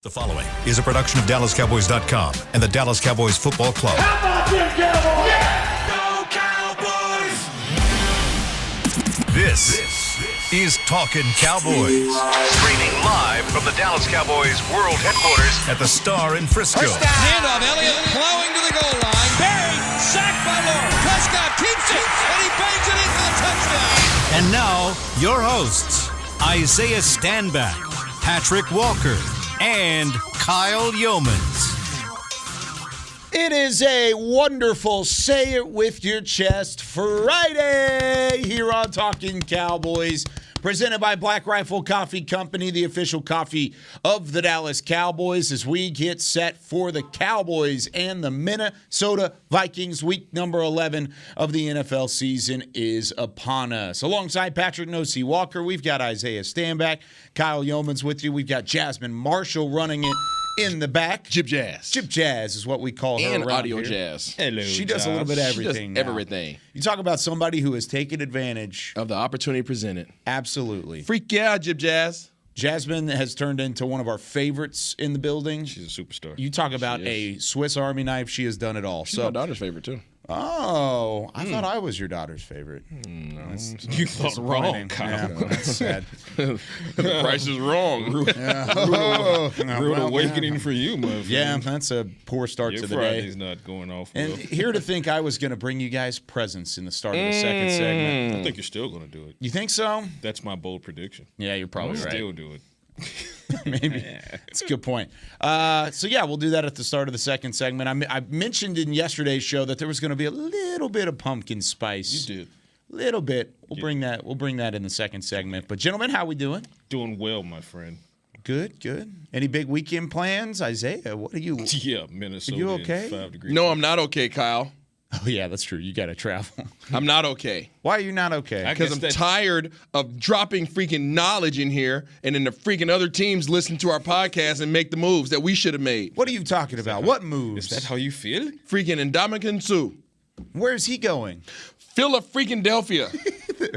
The following is a production of DallasCowboys.com and the Dallas Cowboys Football Club. How about them Cowboys? Yeah! Go Cowboys! This is Talkin Cowboys. Streaming live from the Dallas Cowboys World Headquarters at the Star in Frisco. Handoff, Elliott plowing to the goal line. Barry, sacked by Lawrence. Prescott keeps it, and he bangs it in for the touchdown. And now, your hosts, Isaiah Stanback, Patrick Walker, and Kyle Yeomans. It is a wonderful Say It With Your Chest Friday here on Talkin Cowboys, presented by Black Rifle Coffee Company, the official coffee of the Dallas Cowboys, as we get set for the Cowboys and the Minnesota Vikings. Week number 11 of the NFL season is upon us. Alongside Patrick "No-C" Walker, we've got Isaiah Stanback, Kyle Yeomans with you. We've got Jasmine Marshall running it in the back. Jib Jazz. Jib Jazz is what we call her And around audio here. jazz. Hello, She does a little bit of everything. She does everything. You talk about somebody who has taken advantage. Of the opportunity presented. Absolutely. Freak yeah, Jib Jazz. Jasmine has turned into one of our favorites in the building. She's a superstar. You talk about a Swiss Army knife. She has done it all. She's my daughter's favorite, too. Oh, I thought I was your daughter's favorite. No. You thought wrong, Kyle. Yeah, that's sad. The price is wrong. Rude awakening for you, motherfucker. Yeah, that's a poor start Your to the Friday's day. not going off And well. here to think I was going to bring you guys presents in the start of the second segment. I think you're still going to do it. You think so? That's my bold prediction. Yeah, you're probably I'll right. still do it. Maybe. It's a good point. So, yeah, we'll do that at the start of the second segment. I mentioned in yesterday's show that there was going to be a little bit of pumpkin spice. You did. Little bit. We'll bring that in the second segment. But, gentlemen, how we doing? Doing well, my friend. Good, good. Any big weekend plans? Isaiah, what are you? Yeah, Minnesota. Are you okay? 5 degrees. No, I'm not okay, Kyle. Oh, yeah, that's true. You got to travel. I'm not okay. Why are you not okay? Because I'm tired of dropping freaking knowledge in here and then the freaking other teams listen to our podcast and make the moves that we should have made. What are you talking about? What moves? Is that how you feel? Freaking Ndamukong Suh. Where's he going? Philadelphia.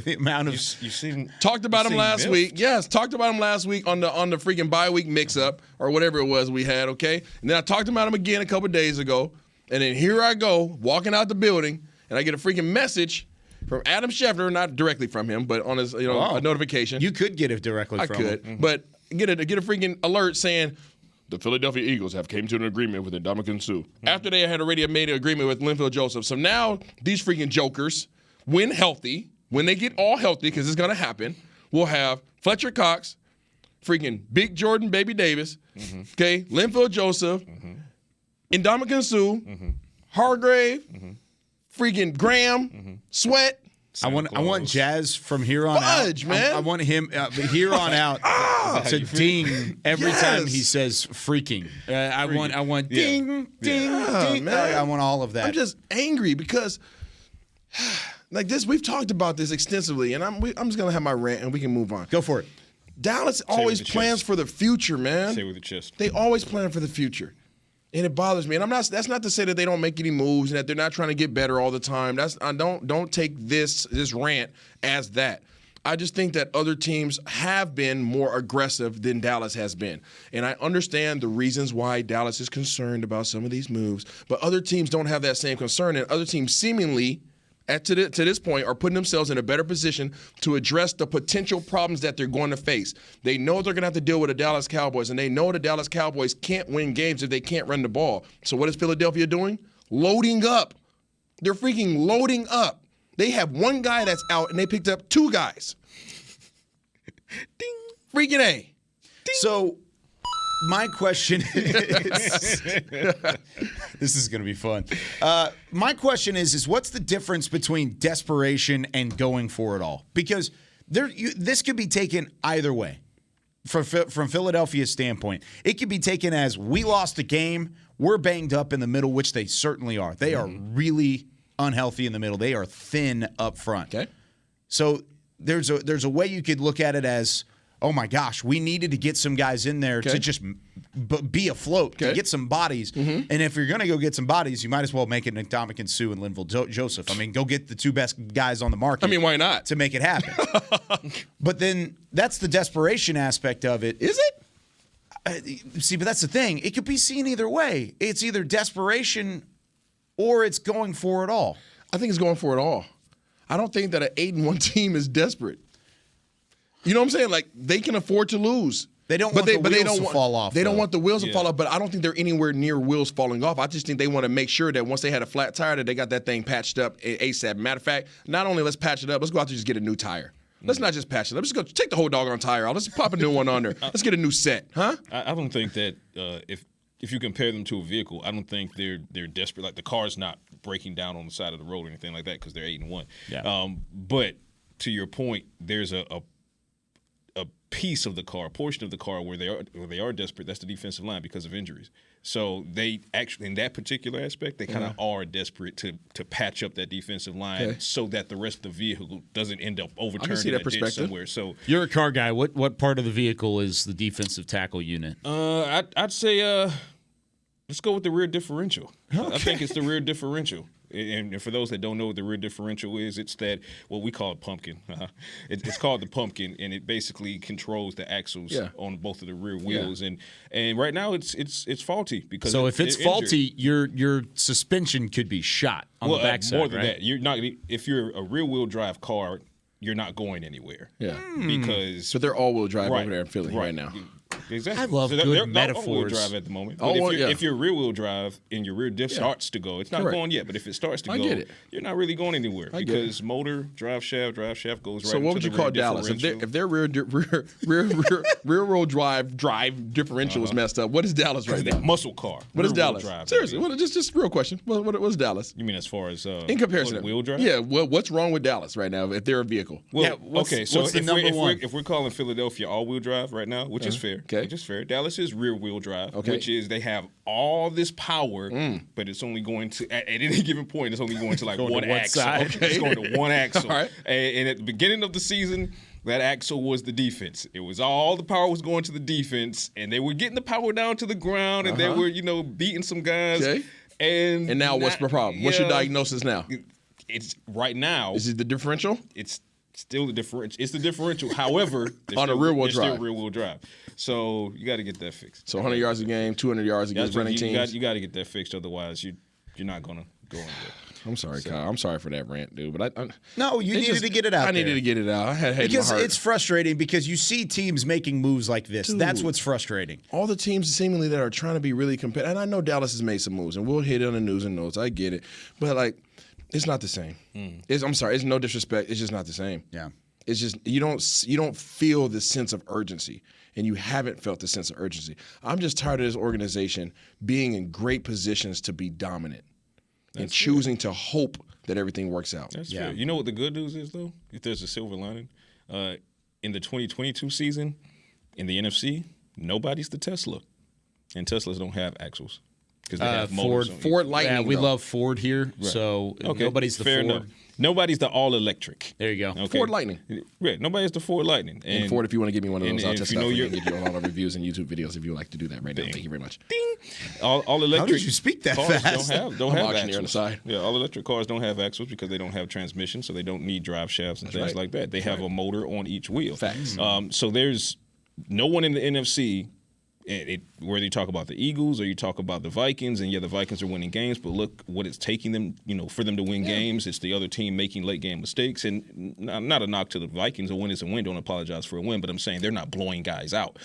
The amount of You seem Talked about you him seem last miffed. week. Yes, talked about him last week on the freaking bye week mix up or whatever it was we had, okay? And then I talked about him again a couple days ago. And then here I go, walking out the building, and I get a freaking message from Adam Schefter, not directly from him, but on his a notification. You could get it directly I from could, him. but get a freaking alert saying the Philadelphia Eagles have came to an agreement with Ndamukong Suh. After they had already made an agreement with Linfield Joseph. So now these freaking jokers, when healthy, when they get all healthy, because it's going to happen, we'll have Fletcher Cox, freaking Big Jordan Baby Davis, okay, Linfield Joseph, Ndamukong Suh, Hargrave, freaking Graham, Sweat. I want Jazz from here on Fudge, out. man. I want him here on out to ding every time he says freaking. I want ding, ding, ding. man. I want all of that. I'm just angry because, like this, we've talked about this extensively, and I'm just gonna have my rant, and we can move on. Go for it. Dallas always with the plans chest. for the future, man. Say with your chest. They always plan for the future, and it bothers me. And that's not to say that they don't make any moves and that they're not trying to get better all the time. Don't take this rant as that. I just think that other teams have been more aggressive than Dallas has been. And I understand the reasons why Dallas is concerned about some of these moves, but other teams don't have that same concern, and other teams seemingly to this point are putting themselves in a better position to address the potential problems that they're going to face. They know they're going to have to deal with the Dallas Cowboys, and they know the Dallas Cowboys can't win games if they can't run the ball. So what is Philadelphia doing? Loading up. They're freaking loading up. They have one guy that's out, and they picked up two guys. Ding. Freaking A. Ding. So my question is, this is going to be fun. My question is what's the difference between desperation and going for it all? Because this could be taken either way. From Philadelphia's standpoint, it could be taken as we lost the game, we're banged up in the middle, which they certainly are. They are really unhealthy in the middle. They are thin up front. Okay. So there's a way you could look at it as, oh my gosh, we needed to get some guys in there to just be afloat, to get some bodies. And if you're going to go get some bodies, you might as well make it Ndamukong Suh and Linfield Joseph. I mean, go get the two best guys on the market. I mean, why not? To make it happen. But then that's the desperation aspect of it. Is it? See, but that's the thing. It could be seen either way. It's either desperation or it's going for it all. I think it's going for it all. I don't think that an 8-1 team is desperate. You know what I'm saying? Like, they can afford to lose. They don't want the wheels to fall off. They don't want the wheels to fall off, but I don't think they're anywhere near wheels falling off. I just think they want to make sure that once they had a flat tire, that they got that thing patched up ASAP. Matter of fact, not only let's patch it up, let's go out there and just get a new tire. Let's not just patch it up. Let's just go take the whole doggone tire out. Let's pop a new one on there. Let's get a new set, huh? I don't think that if you compare them to a vehicle, I don't think they're desperate. Like, the car's not breaking down on the side of the road or anything like that because they're 8-1. Yeah. But to your point, there's a piece of the car, a portion of the car where they are desperate. That's the defensive line because of injuries. So they actually, in that particular aspect, they kind of are desperate to patch up that defensive line so that the rest of the vehicle doesn't end up overturned in a ditch somewhere. So you're a car guy. What part of the vehicle is the defensive tackle unit? I'd say let's go with the rear differential. Okay. I think it's the rear differential. And for those that don't know what the rear differential is, it's that what we call a pumpkin. It's called the pumpkin, and it basically controls the axles on both of the rear wheels. And right now it's faulty because if it's faulty, your suspension could be shot on the backside. More than that, you're not. If you're a rear wheel drive car, you're not going anywhere. Yeah, because but they're all-wheel drive over there in Philly right now. Exactly. I love good metaphors. All-wheel drive at the moment. But if you're rear-wheel drive and your rear diff starts to go, it's not going yet. But if it starts to go, you're not really going anywhere because motor, drive shaft goes right. So what would you call Dallas if their rear-wheel drive differential is messed up? What is Dallas right now? Muscle car. What is Dallas? Seriously, just real question. What's Dallas? You mean as far as in comparison wheel drive? Yeah. What's wrong with Dallas right now if they're a vehicle? Well, okay. So what's the number one? If we're calling Philadelphia all-wheel drive right now, which is fair. Okay. Which is fair. Dallas is rear-wheel drive, which is they have all this power, but it's only going to at any given point. It's only going to like one axle. It's going to one axle. All right. And at the beginning of the season, that axle was the defense. It was all the power was going to the defense, and they were getting the power down to the ground, and they were beating some guys. Okay. And now what's the problem? What's your diagnosis now? It's right now. Is it the differential? It's still the differential. It's the differential. However, on a rear-wheel drive. Still rear-wheel drive. So you got to get that fixed. So 100 yards a game, 200 yards against running teams. You got to get that fixed. Otherwise, you're not going to go anywhere. I'm sorry, Kyle. I'm sorry for that rant, dude. But No, you needed to get it out. I needed to get it out. I had hate in my because heart. it's frustrating because you see teams making moves like this. Dude. That's what's frustrating. All the teams seemingly that are trying to be really competitive, and I know Dallas has made some moves, and we'll hit it on the news and notes. I get it, but like, it's not the same. I'm sorry. It's no disrespect. It's just not the same. Yeah. It's just you don't feel the sense of urgency, and you haven't felt the sense of urgency. I'm just tired of this organization being in great positions to be dominant and choosing to hope that everything works out. That's fair. You know what the good news is, though? If there's a silver lining, in the 2022 season, in the NFC, nobody's the Tesla, and Teslas don't have axles because they have motors. Ford Lightning. Yeah, we love Ford here, so nobody's the fair Ford. Enough. Nobody's the all-electric. There you go. Okay. Ford Lightning. Right. Nobody's the Ford Lightning. And Ford, if you want to give me one of those, I'll test it out for you and your- give you all our reviews and YouTube videos if you would like to do that right now. Thank you very much. All electric. How did you speak that cars fast? Don't I'm have auctioneer axles. on the side. Yeah, all electric cars don't have axles because they don't have transmission, so they don't need drive shafts and things like that. They have a motor on each wheel. Facts. So there's no one in the NFC. Whether you talk about the Eagles or you talk about the Vikings, and the Vikings are winning games, but look what it's taking them, for them to win games. It's the other team making late game mistakes, and not a knock to the Vikings. A win is a win. Don't apologize for a win, but I'm saying they're not blowing guys out.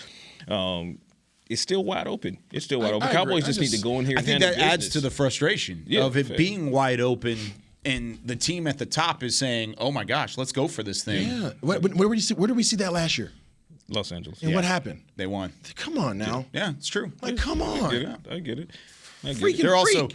It's still wide open. It's still wide open. Cowboys just need to go in here. I think that adds to the frustration of it being wide open, and the team at the top is saying, "Oh my gosh, let's go for this thing." Yeah. Where did we see that last year? Los Angeles. And what happened? They won. Come on now. Yeah, it's true. Like, come on. I get it. They're also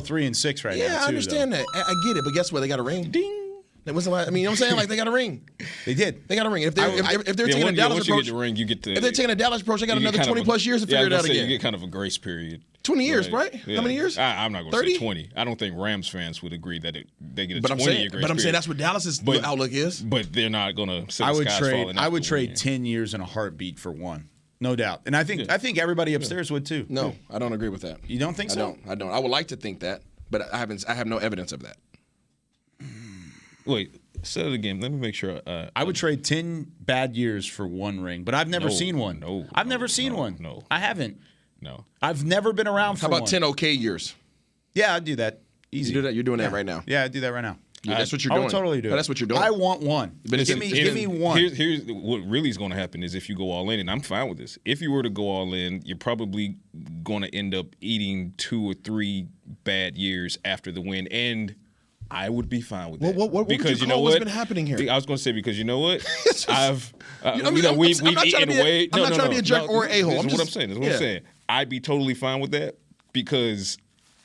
3-6 right now. Yeah, I understand that. I get it, but guess what? They got a ring. Ding. That wasn't. I mean, you know what I'm saying? Like, they got a ring. They did. They got a ring. If they're taking a Dallas once approach, you get the ring, you get if they're taking a Dallas approach, they got another 20 plus years to figure it out again. You get kind of a grace period. 20 years, right? Yeah. How many years? I'm not going to 30? say 20. I don't think Rams fans would agree that they get a But I'm 20-year saying, grace but I'm saying period. that's what Dallas's outlook is. But they're not going to. I would trade 10 years in a heartbeat for one. No doubt. And I think everybody upstairs would too. No, I don't agree with that. You don't think so? I don't. I would like to think that, but I have no evidence of that. Wait, Say it again. Let me make sure. I would trade 10 bad years for one ring, but I've never seen one. I've never seen one. No. I haven't. No. I've never been around for How about one. 10 okay years? Yeah, I'd do that. Easy. You do that. You're doing that right now. Yeah, I'd do that right now. Yeah, that's what you're I doing. would totally do it. That's what you're doing. I want one. But give me one. Here's what really is going to happen is if you go all in, and I'm fine with this. If you were to go all in, you're probably going to end up eating 2 or 3 bad years after the win, and I would be fine with that. What because you know what's been happening here? I was going to say because you know what, just, we've eaten way. I'm not trying to be a jerk or a a-hole. That's what I'm saying. That's what I'm saying. I'd be totally fine with that because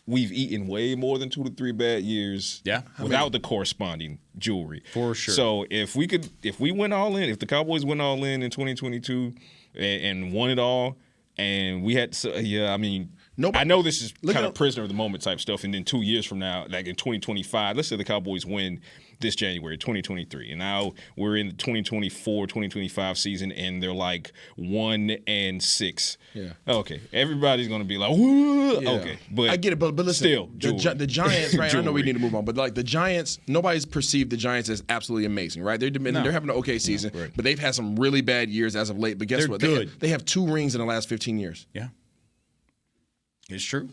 we've eaten way more than 2 to 3 bad years without the corresponding jewelry. For sure. So if we went all in, if the Cowboys went all in 2022 and won it all, and we had, I know this is kind of prisoner of the moment type stuff, and then 2 years from now, like in 2025, let's say the Cowboys win this January, 2023, and now we're in the 2024, 2025 season, and they're like 1-6. Yeah. Okay. Everybody's gonna be like, whoa. Yeah. Okay. But I get it, but listen, still, the Giants, right? I know we need to move on, but like the Giants, nobody's perceived the Giants as absolutely amazing, right? They're having an okay season, but they've had some really bad years as of late. But guess what? Good. They have 2 rings in the last 15 years. Yeah. It's true.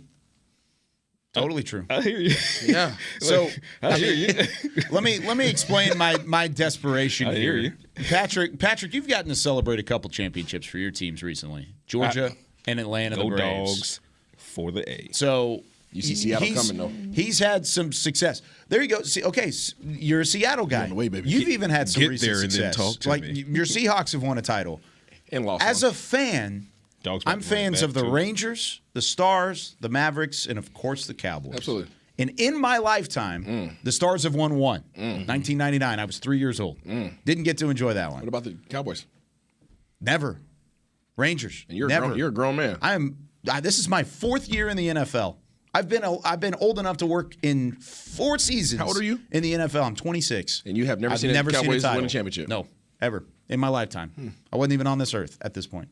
Totally true. I hear you. Yeah. So I hear you. let me explain my desperation I hear you. Patrick, you've gotten to celebrate a couple championships for your teams recently. Georgia and Atlanta, the Braves. Dogs for the A. So you see Seattle coming though. He's had some success. There you go. See, okay, you're a Seattle guy. Way, baby. You've even had some get recent there and then success. talk to like me. your Seahawks have won a title. And lost. As a fan, Dogs I'm fans of the too. Rangers. the Stars, the Mavericks, and of course the Cowboys. Absolutely. And in my lifetime, the Stars have won one. 1999. I was 3 years old. Didn't get to enjoy that one. What about the Cowboys? Never. Rangers. And you're never. You're a grown man. This is my 4th year in the NFL. I've been old enough to work in 4 seasons. How old are you? In the NFL. I'm 26. And you have never I've seen the Cowboys title. win a championship? No, ever in my lifetime. I wasn't even on this earth at this point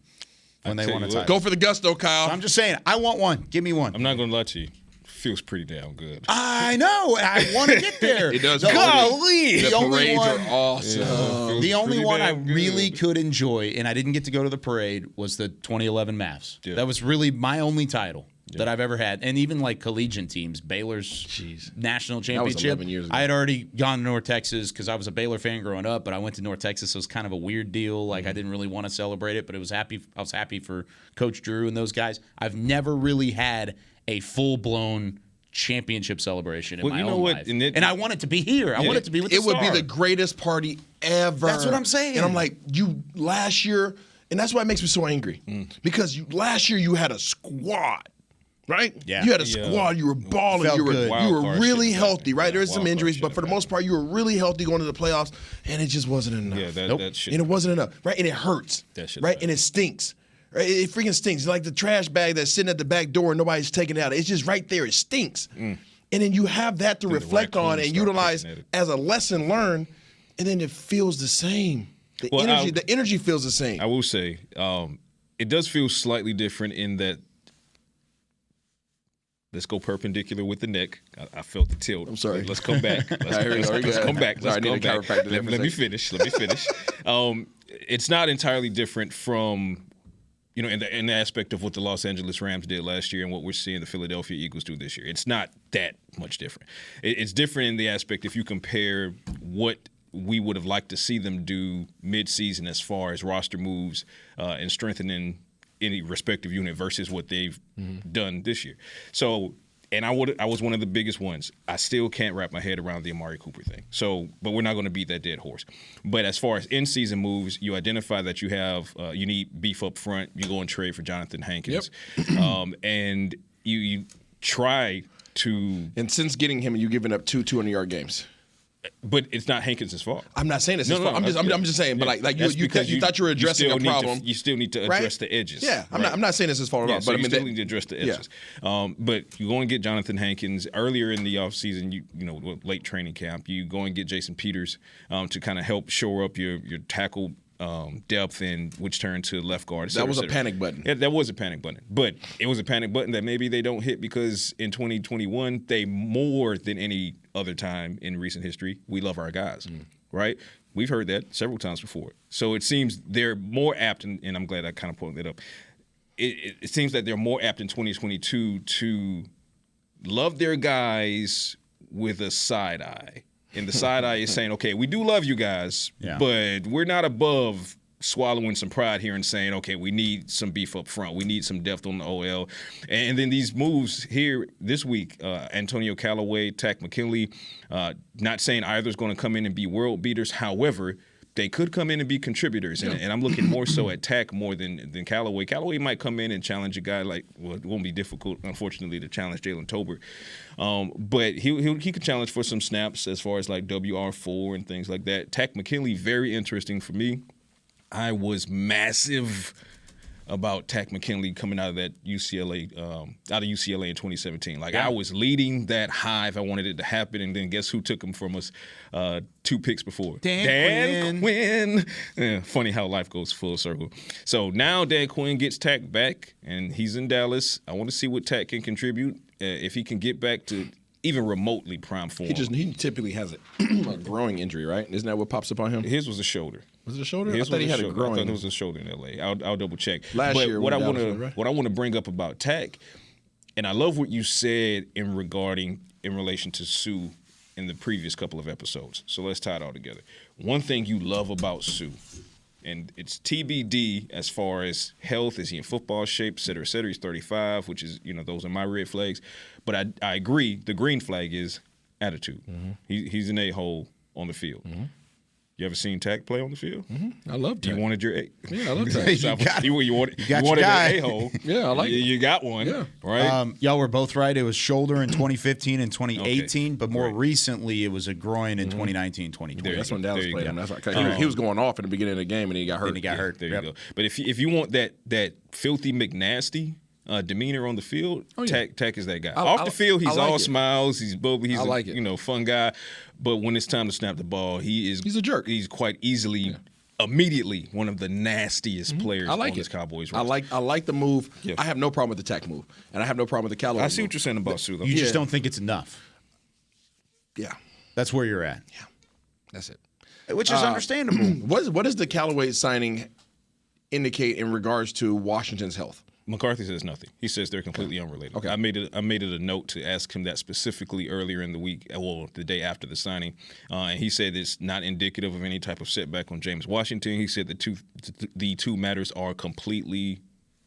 when they tell won a you title. Go for the gusto, Kyle. I'm just saying, I want one. Give me one. I'm not going to lie to you. Feels pretty damn good. I know. I want to get there. It does. Golly. The The only parades one. are awesome. Yeah. The only pretty one I damn good. really could enjoy, and I didn't get to go to the parade, was the 2011 Mavs. Yeah. That was really my only title that I've ever had. And even like collegiate teams, Baylor's national was championship. 11 years ago. I had already gone to North Texas because I was a Baylor fan growing up, but I went to North Texas. So it was kind of a weird deal. Like I didn't really want to celebrate it, but I was happy for Coach Drew and those guys. I've never really had a full-blown championship celebration in my own life. And I want it to be here. I want it to be with the It would be Star. the greatest party ever. That's what I'm saying. And I'm like, last year, and that's why it makes me so angry. Because last year you had a squad. Right? Yeah. You had a squad. You were balling. Felt You were good. you were Wild card really shit healthy, happened. right? Yeah, There's some wild card injuries, shit but for the happened. most part, you were really healthy going to the playoffs, and it just wasn't enough. Yeah, that shit. And it wasn't enough, right? And it hurts, That shit right? hurt. And it stinks, right? It freaking stinks. It's like the trash bag that's sitting at the back door and nobody's taking it out. It's just right there. It stinks. And then you have that to Then the reflect on raccoons and start utilize picking at it. as a lesson learned, and then it feels the same. The energy feels the same. I will say, it does feel slightly different in that. Let's go perperpendicular with the neck. I felt the tilt. I'm sorry. Let's come back. Let's come back. Sorry, I need a chiropractor there for a Let me second. finish. It's not entirely different from, in the aspect of what the Los Angeles Rams did last year and what we're seeing the Philadelphia Eagles do this year. It's not that much different. It's different in the aspect if you compare what we would have liked to see them do mid-season as far as roster moves and strengthening any respective unit versus what they've done this year. So, and I was one of the biggest ones. I still can't wrap my head around the Amari Cooper thing. So, but we're not going to beat that dead horse. But as far as in-season moves, you identify that you have you need beef up front. You go and trade for Jonathan Hankins, and you try to. And since getting him, you've given up 2 200-yard games. But it's not Hankins' fault. I'm not saying it's his fault. I'm just saying. But like you thought you were addressing a problem. You still need to address the edges. Yeah, I'm not saying it's his fault at all. So But you I mean, still need to address the edges. But you go and get Jonathan Hankins earlier in the offseason. Late training camp. You go and get Jason Peters to kind of help shore up your tackle depth, and which turned to left guard. That was a panic button. Yeah, that was a panic button. But it was a panic button that maybe they don't hit because in 2021 they more than any other time in recent history we love our guys. right? We've heard that several times before. So it seems they're more apt, and I'm glad I kind of pulled that up. It seems that they're more apt in 2022 to love their guys with a side eye. And the side eye is saying, okay, we do love you guys, but we're not above swallowing some pride here and saying, okay, we need some beef up front. We need some depth on the OL. And then these moves here this week, Antonio Callaway, Takk McKinley, not saying either's going to come in and be world beaters. However, they could come in and be contributors. And I'm looking more so at Takk more than Callaway. Callaway might come in and challenge a guy like, well, it won't be difficult, unfortunately, to challenge Jalen Tolbert. But he could challenge for some snaps as far as like WR4 and things like that. Takk McKinley, very interesting for me. I was massive about Takk McKinley coming out of that UCLA in 2017. Like I was leading that hive. I wanted it to happen, and then guess who took him from us 2 picks before? Dan Quinn. Yeah, funny how life goes full circle. So now Dan Quinn gets Takk back, and he's in Dallas. I want to see what Takk can contribute if he can get back to even remotely prime form. He typically has a growing injury, right? Isn't that what pops up on him? His was a shoulder. Was it a shoulder? I thought he had a growing. I thought it was a shoulder in L.A. I'll double check. Last year, what I want to bring up about Takk, and I love what you said in relation to Sue in the previous couple of episodes. So let's tie it all together. One thing you love about Sue, and it's TBD as far as health. Is he in football shape, et cetera, et cetera. He's 35, which is, those are my red flags. But I agree. The green flag is attitude. Mm-hmm. He's an a-hole on the field. Mm-hmm. You ever seen Takk play on the field? Mm-hmm. I love Takk. You wanted your Yeah, I love Takk. You wanted an a-hole. Yeah, I like it. You got one. Yeah. Right? Y'all were both right. It was shoulder in 2015 and 2018, but more recently it was a groin in 2019, 2020. That's when Dallas played him. That's right. He was going off in the beginning of the game, and he got hurt. There you go. But if you want that filthy McNasty demeanor on the field, Takk is that guy. Off the field, he's all smiles. He's bubbly. He's a fun guy. But when it's time to snap the ball, he's a jerk. He's quite easily, immediately, one of the nastiest players on this Cowboys roster. I like the move. Yeah. I have no problem with the Takk move, and I have no problem with the Callaway. I see what you're saying about Sue, though. You just don't think it's enough. Yeah, that's where you're at. Yeah, that's it. Which is understandable. What does the Callaway signing indicate in regards to Washington's health? McCarthy says nothing. He says they're completely unrelated. Okay. I made it a note to ask him that specifically earlier in the week, the day after the signing, and he said it's not indicative of any type of setback on James Washington. He said the two matters are completely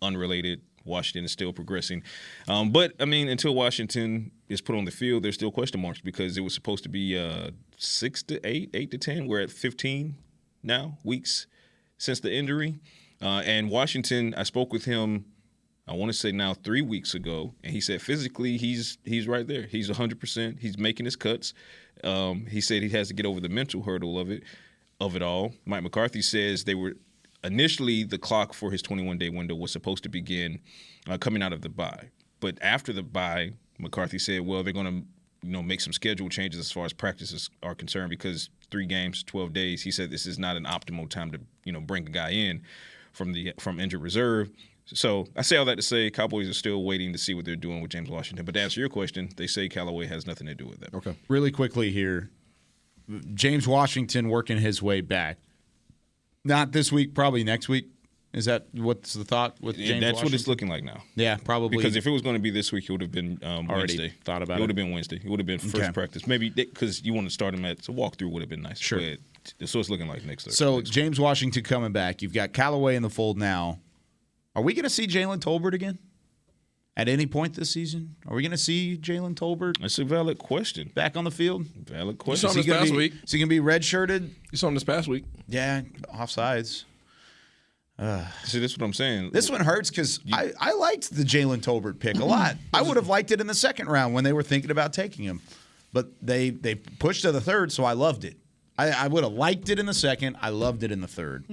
unrelated. Washington is still progressing, but I mean, until Washington is put on the field, there's still question marks because it was supposed to be 6 to 8, 8 to 10. We're at 15 now weeks since the injury, and Washington. I spoke with him. I want to say now 3 weeks ago, and he said physically he's right there. He's 100%. He's making his cuts. He said he has to get over the mental hurdle of it all. Mike McCarthy says they were initially the clock for his 21-day window was supposed to begin coming out of the bye, but after the bye, McCarthy said, well, they're going to make some schedule changes as far as practices are concerned because 3 games, 12 days. He said this is not an optimal time to bring a guy in from injured reserve. So I say all that to say Cowboys are still waiting to see what they're doing with James Washington. But to answer your question, they say Callaway has nothing to do with that. Okay. Really quickly here, James Washington working his way back. Not this week, probably next week. Is that what's the thought with James That's Washington? what it's looking like now. Yeah, probably. Because if it was going to be this week, it would have been already Wednesday. Thought about it. It would have been Wednesday. It would have been first practice. Maybe because you want to start him a walkthrough would have been nice. Sure. But, so it's looking like next Thursday. So James Washington coming back. You've got Callaway in the fold now. Are we going to see Jalen Tolbert again at any point this season? Are we going to see Jalen Tolbert? That's a valid question. Back on the field? Valid question. You saw him this past week. Is he going to be redshirted? You saw him this past week. Yeah, offsides. See, this is what I'm saying. This one hurts because I liked the Jalen Tolbert pick a lot. I would have liked it in the second round when they were thinking about taking him. But they pushed to the third, so I loved it. I would have liked it in the second. I loved it in the third.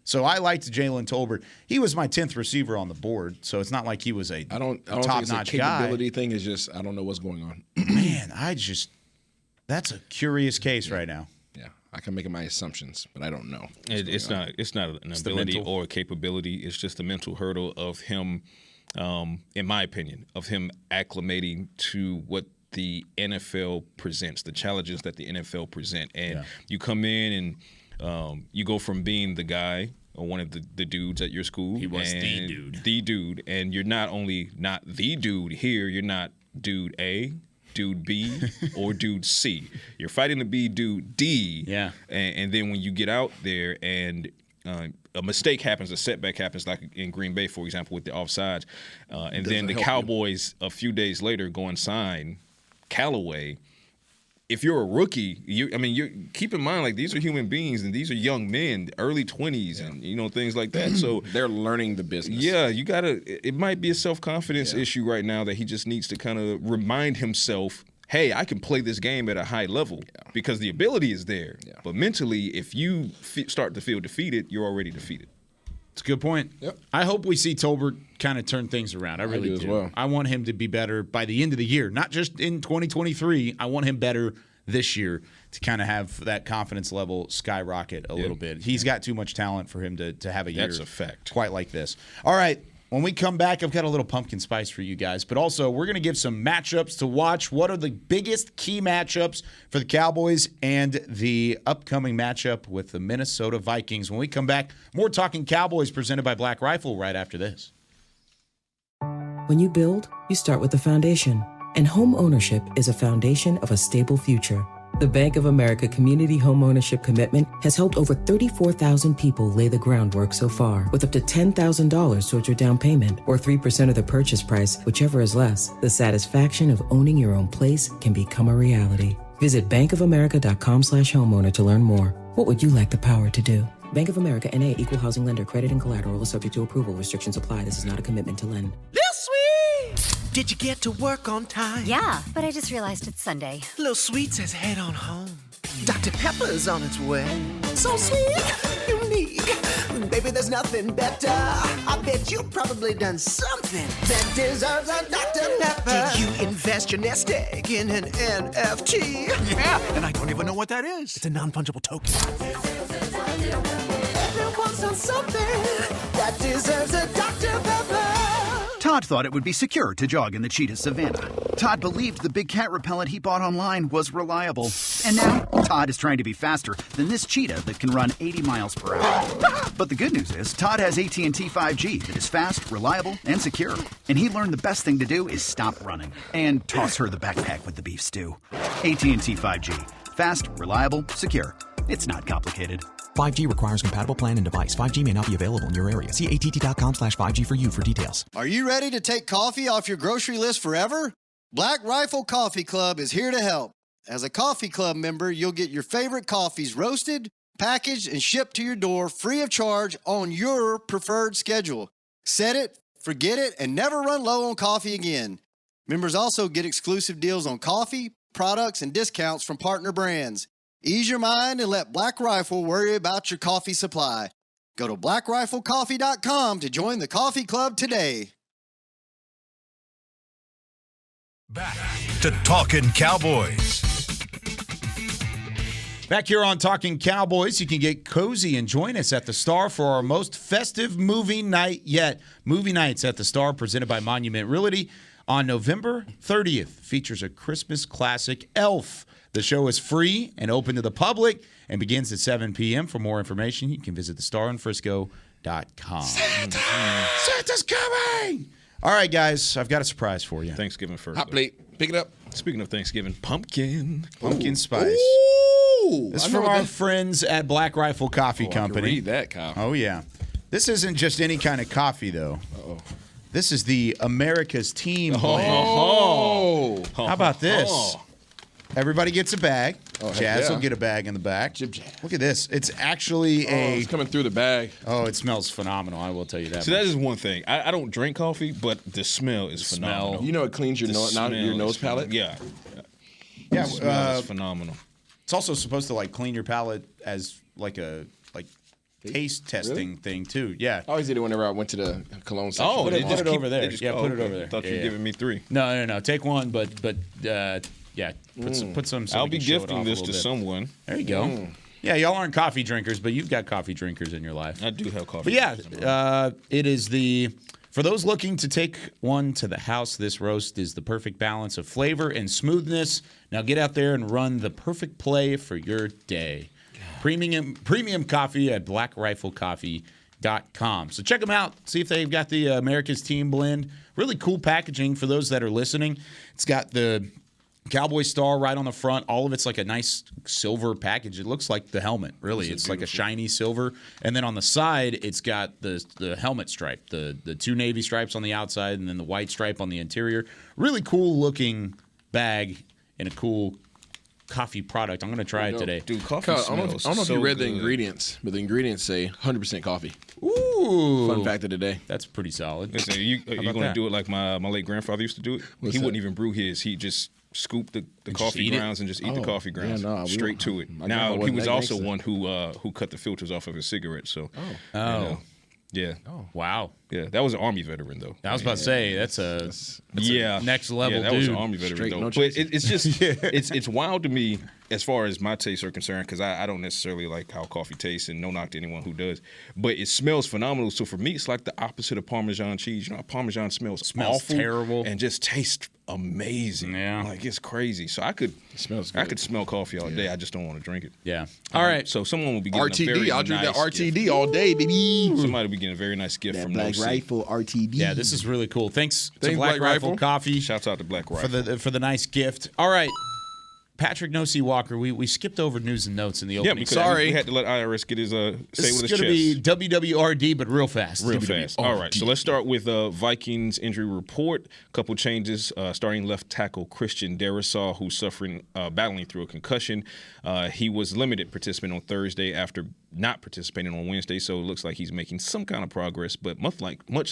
So I liked Jalen Tolbert. He was my 10th receiver on the board, so it's not like he was a top-notch guy. Capability thing is just I don't know what's going on. Man, that's a curious case right now. Yeah, I can make my assumptions, but I don't know. It's not an ability or a capability. It's just the mental hurdle of him, in my opinion, of him acclimating to what the NFL presents, the challenges that the NFL present. And you come in and you go from being the guy or one of the dudes at your school. He was the dude. The dude. And you're not only not the dude here, you're not dude A, dude B, or dude C. You're fighting to be dude D. Yeah. And then when you get out there and a mistake happens, a setback happens, like in Green Bay, for example, with the offsides. And then the Cowboys, a few days later, go and sign Callaway. If you're a rookie, you keep in mind, like, these are human beings and these are young men, early 20s and, things like that. So they're learning the business. Yeah, it might be a self-confidence issue right now that he just needs to kind of remind himself, hey, I can play this game at a high level because the ability is there. Yeah. But mentally, if you start to feel defeated, you're already defeated. It's a good point. Yep. I hope we see Tolbert kind of turn things around. I really do. As well. I want him to be better by the end of the year, not just in 2023. I want him better this year to kind of have that confidence level skyrocket a little bit. He's got too much talent for him to have a year. That's a fact. Quite like this. All right. When we come back, I've got a little pumpkin spice for you guys, but also we're going to give some matchups to watch. What are the biggest key matchups for the Cowboys and the upcoming matchup with the Minnesota Vikings? When we come back, more Talking Cowboys presented by Black Rifle right after this. When you build, you start with the foundation, and home ownership is a foundation of a stable future. The Bank of America Community Home Ownership Commitment has helped over 34,000 people lay the groundwork so far, with up to $10,000 towards your down payment or 3% of the purchase price, whichever is less. The satisfaction of owning your own place can become a reality. Visit bankofamerica.com/homeowner to learn more. What would you like the power to do? Bank of America N.A. Equal Housing Lender. Credit and collateral is subject to approval. Restrictions apply. This is not a commitment to lend. Lil Sweet! Did you get to work on time? Yeah, but I just realized it's Sunday. Lil Sweet says head on home. Dr. Pepper's on its way. So sweet, unique. Baby, there's nothing better. I bet you've probably done something that deserves a Dr. Pepper. Did you invest your nest egg in an NFT? Yeah, and I don't even know what that is. It's a non-fungible token. Everyone's done something that deserves a Dr. Pepper. Todd thought it would be secure to jog in the cheetah savanna. Todd believed the big cat repellent he bought online was reliable. And now, Todd is trying to be faster than this cheetah that can run 80 miles per hour. But the good news is, Todd has AT&T 5G that is fast, reliable, and secure. And he learned the best thing to do is stop running and toss her the backpack with the beef stew. AT&T 5G. Fast, reliable, secure. It's not complicated. 5G requires compatible plan and device. 5G may not be available in your area. See att.com/5G for you for details. Are you ready to take coffee off your grocery list forever? Black Rifle Coffee Club is here to help. As a coffee club member, you'll get your favorite coffees roasted, packaged, and shipped to your door free of charge on your preferred schedule. Set it, forget it, and never run low on coffee again. Members also get exclusive deals on coffee, products, and discounts from partner brands. Ease your mind and let Black Rifle worry about your coffee supply. Go to blackriflecoffee.com to join the coffee club today. Back to Talkin' Cowboys. Back here on Talking Cowboys, you can get cozy and join us at the Star for our most festive movie night yet. Movie Nights at the Star, presented by Monument Realty, on November 30th. Features a Christmas classic, Elf. The show is free and open to the public and begins at 7 p.m. For more information, you can visit thestarinfrisco.com. Santa's coming! All right, guys, I've got a surprise for you. Thanksgiving first. Hot plate. Pick it up. Speaking of Thanksgiving, pumpkin Spice. Ooh, This is from our friends at Black Rifle Coffee Company. I can read that, Kyle. Oh, yeah. This isn't just any kind of coffee, though. Uh-oh. This is the America's Team blend. Oh. How about this? Everybody gets a bag. Oh, heck Jazz yeah. will get a bag in the back. Jib Jab. Look at this. It's actually It's coming through the bag. Oh, it smells phenomenal. I will tell you that. So that is one thing. I don't drink coffee, but the smell is phenomenal. You know it cleans your nose palate? Yeah. Yeah, The smell is phenomenal. It's also supposed to like clean your palate as like a taste testing thing too. Yeah. I always did it whenever I went to the cologne section. Put it over there. Put it over there. Thought you were giving me 3. No. Take one, but yeah, put some. So I'll we be can show it gifting off a this little to bit. someone. There you go. Yeah, y'all aren't coffee drinkers, but you've got coffee drinkers in your life. I do have coffee. But yeah, it is the For those looking to take one to the house, this roast is the perfect balance of flavor and smoothness. Now get out there and run the perfect play for your day. Premium coffee at blackriflecoffee.com. So check them out. See if they've got the America's Team blend. Really cool packaging for those that are listening. It's got the Cowboy star right on the front. All of it's like a nice silver package. It looks like the helmet, really. It's like a shiny silver. And then on the side, it's got the helmet stripe, the two navy stripes on the outside and then the white stripe on the interior. Really cool looking bag and a cool coffee product. I'm going to try it today. Dude, coffee smells I don't know if you read the ingredients, but the ingredients say 100% coffee. Ooh. Fun fact of the day. That's pretty solid. Listen, are you going to do it like my late grandfather used to do it? He wouldn't even brew his. He just scoop the coffee grounds and just eat the coffee grounds straight to it. Now, he was also one who cut the filters off of his cigarettes. So, yeah. Oh, wow. Yeah, that was an Army veteran, though. I was about to say, that's a next level that dude. was an Army veteran, though. But it's just, it's wild to me as far as my tastes are concerned, because I don't necessarily like how coffee tastes, and no knock to anyone who does. But it smells phenomenal. So for me, it's like the opposite of Parmesan cheese. You know how Parmesan smells awful terrible. And just tastes amazing. Yeah. Like, it's crazy. So I could smell coffee all day. I just don't want to drink it. Yeah. All right. So someone will be getting a very RTD. I'll drink that nice RTD gift. all day, baby. Somebody will be getting a very nice gift from Black No Seat. Rifle RTD. Yeah, this is really cool. Thanks to Thanks, Black Black Rifle Rifle. Coffee Shouts out to Black Rifle. for the nice gift. All right. Patrick No-See Walker, we skipped over news and notes in the opening. because we had to let IRS get his say This with is his going to chest. be WWRD, but real fast. Real fast. All right, so let's start with Vikings injury report. A couple changes. Starting left tackle Christian Darrisaw, who's battling through a concussion. He was limited participant on Thursday after not participating on Wednesday, so it looks like he's making some kind of progress. But much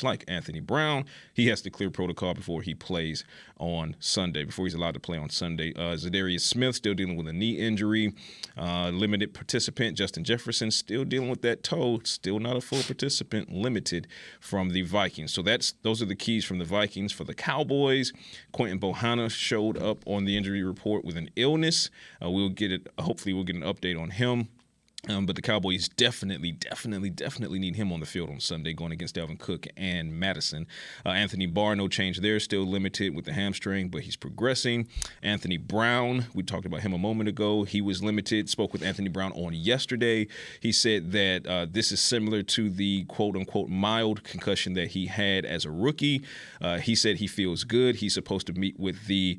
like Anthony Brown, he has to clear protocol before he plays on Sunday, before he's allowed to play on Sunday. Zadarius Smith still dealing with a knee injury. Limited participant Justin Jefferson still dealing with that toe. Still not a full participant, limited from the Vikings. So those are the keys from the Vikings. For the Cowboys, Quentin Bohanna showed up on the injury report with an illness. Hopefully we'll get an update on him. But the Cowboys definitely need him on the field on Sunday going against Dalvin Cook and Madison. Anthony Barr, no change there, still limited with the hamstring, but he's progressing. Anthony Brown, we talked about him a moment ago. He was limited, spoke with Anthony Brown on yesterday. He said that this is similar to the quote-unquote mild concussion that he had as a rookie. He said he feels good. He's supposed to meet with the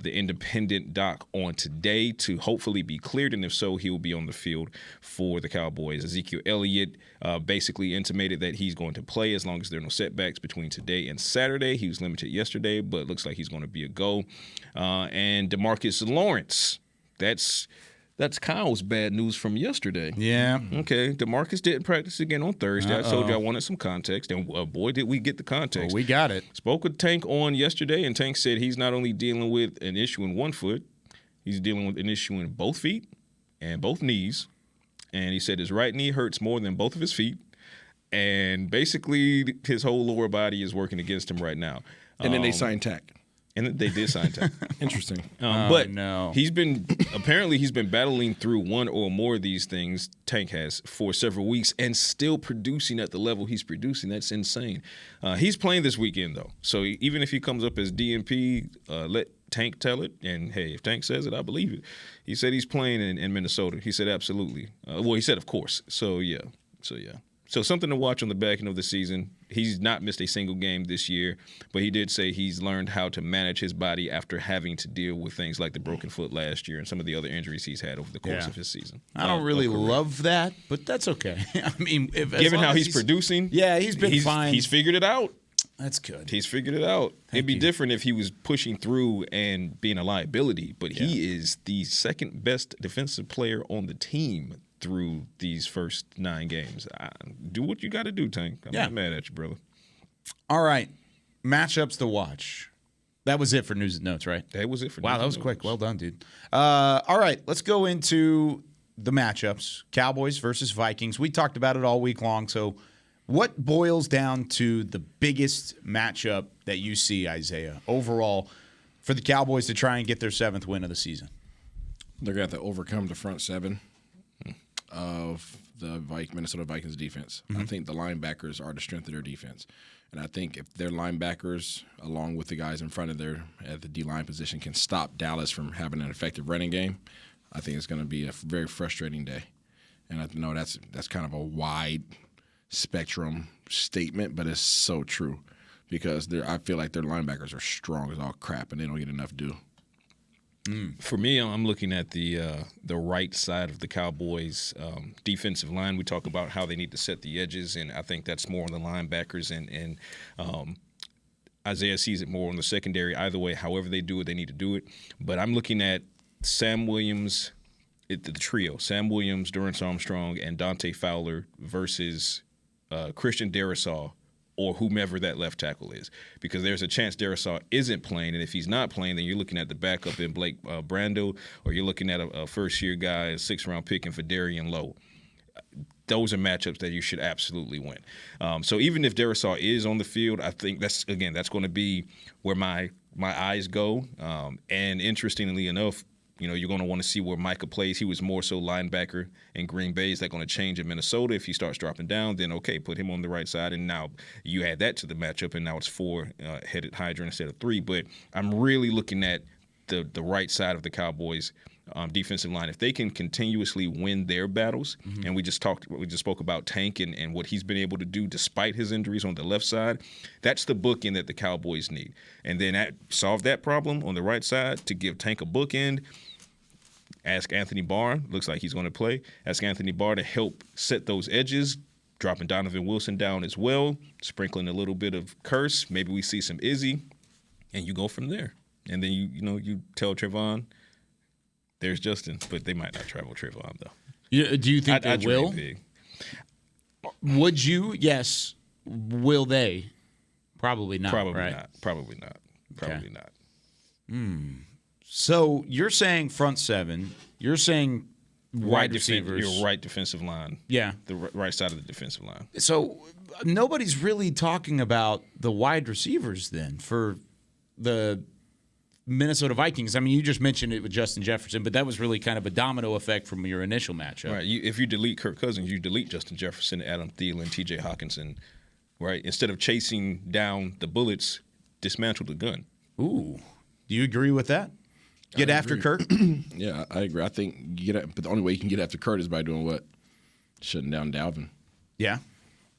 independent doc on today to hopefully be cleared, and if so, he will be on the field for the Cowboys. Ezekiel Elliott basically intimated that he's going to play as long as there are no setbacks between today and Saturday. He was limited yesterday, but looks like he's going to be a go. And DeMarcus Lawrence, that's Kyle's bad news from yesterday. Yeah. Okay, DeMarcus didn't practice again on Thursday. I told you I wanted some context, and boy, did we get the context. Well, we got it. Spoke with Tank on yesterday, and Tank said he's not only dealing with an issue in one foot, he's dealing with an issue in both feet and both knees. And he said his right knee hurts more than both of his feet. And basically, his whole lower body is working against him right now. And then they signed Tack. And they did sign Tack. Interesting. But he's been battling through one or more of these things, Tank has, for several weeks and still producing at the level he's producing. That's insane. He's playing this weekend, though. So even if he comes up as DNP, let Tank tell it, and hey, if Tank says it, I believe it. He said he's playing in Minnesota. He said absolutely. He said of course. So yeah. So something to watch on the back end of the season. He's not missed a single game this year, but he did say he's learned how to manage his body after having to deal with things like the broken foot last year and some of the other injuries he's had over the course of his season. I don't really love that, but that's okay. I mean, given how he's producing, he's been fine. He's figured it out. That's good. He's figured it out. It'd be different if he was pushing through and being a liability, but he is the second best defensive player on the team through these first 9 games. Do what you got to do, Tank. I'm not mad at you, brother. All right. Matchups to watch. That was it for news and notes, right? That was it for news Wow, that and was notes. quick. Well done, dude. All right. Let's go into the matchups. Cowboys versus Vikings. We talked about it all week long, so what boils down to the biggest matchup that you see, Isaiah, overall for the Cowboys to try and get their 7th win of the season? They're going to have to overcome the front 7 of the Minnesota Vikings defense. I think the linebackers are the strength of their defense. And I think if their linebackers, along with the guys in front of their at the D-line position, can stop Dallas from having an effective running game, I think it's going to be a very frustrating day. And I know that's kind of a wide spectrum statement, but it's so true because I feel like their linebackers are strong as all crap, and they don't get enough due. For me, I'm looking at the right side of the Cowboys' defensive line. We talk about how they need to set the edges, and I think that's more on the linebackers, and Isaiah sees it more on the secondary. Either way, however they do it, they need to do it. But I'm looking at Sam Williams, the trio, Sam Williams, Dorrance Armstrong, and Dante Fowler versus Christian Darrisaw or whomever that left tackle is, because there's a chance Darrisaw isn't playing, and if he's not playing, then you're looking at the backup in Blake Brando, or you're looking at a first-year guy, a sixth-round pick in Fedarian Lowe. Those are matchups that you should absolutely win. So even if Darrisaw is on the field, I think that's going to be where my eyes go. And interestingly enough, you're going to want to see where Micah plays. He was more so linebacker in Green Bay. Is that going to change in Minnesota? If he starts dropping down, then okay, put him on the right side. And now you add that to the matchup, and now it's 4-headed Hydra instead of 3. But I'm really looking at the right side of the Cowboys defensive line. If they can continuously win their battles, and we just spoke about Tank and what he's been able to do despite his injuries on the left side, that's the bookend that the Cowboys need. And then solve that problem on the right side to give Tank a bookend. Ask Anthony Barr, looks like he's going to play. Ask Anthony Barr to help set those edges, dropping Donovan Wilson down as well, sprinkling a little bit of Curse. Maybe we see some Izzy, and you go from there. And then you tell Trevon, there's Justin, but they might not travel Trevon though. Do you think they will? Would you? Yes. Will they? Probably not. Probably not. Probably not. Probably not. So you're saying front seven. You're saying wide receivers. Your right defensive line. Yeah. The right side of the defensive line. So nobody's really talking about the wide receivers then for the Minnesota Vikings. I mean, you just mentioned it with Justin Jefferson, but that was really kind of a domino effect from your initial matchup. Right. If you delete Kirk Cousins, you delete Justin Jefferson, Adam Thielen, T.J. Hawkinson, right? Instead of chasing down the bullets, dismantle the gun. Ooh. Do you agree with that? Get after Kirk? Yeah, I agree. I think but the only way you can get after Kirk is by doing what? Shutting down Dalvin. Yeah.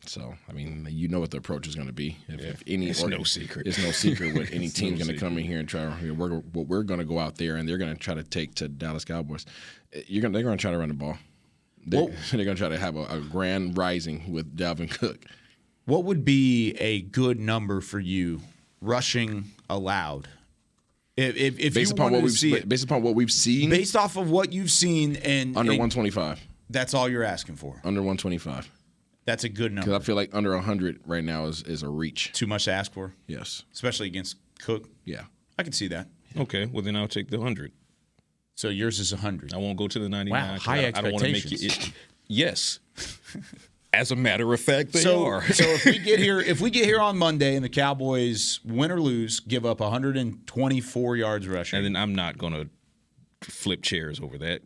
So, I mean, you know what the approach is going to be. It's no secret. It's no secret what any team's going to come in here and try. We're going to go out there and they're going to try to take to Dallas Cowboys. They're going to try to run the ball. They're going to try to have a grand rising with Dalvin Cook. What would be a good number for you rushing allowed? If based upon what we've seen, based off of what you've seen, and under 125, that's all you're asking for. Under 125, that's a good number. Because I feel like under 100 right now is a reach. Too much to ask for. Yes, especially against Cook. Yeah, I can see that. Okay, well then I'll take the 100. So yours is 100. I won't go to the 99. Wow, high expectations. I don't want to make it. Yes. As a matter of fact, they are. So if we get here on Monday and the Cowboys win or lose, give up 124 yards rushing, and then I'm not going to flip chairs over that.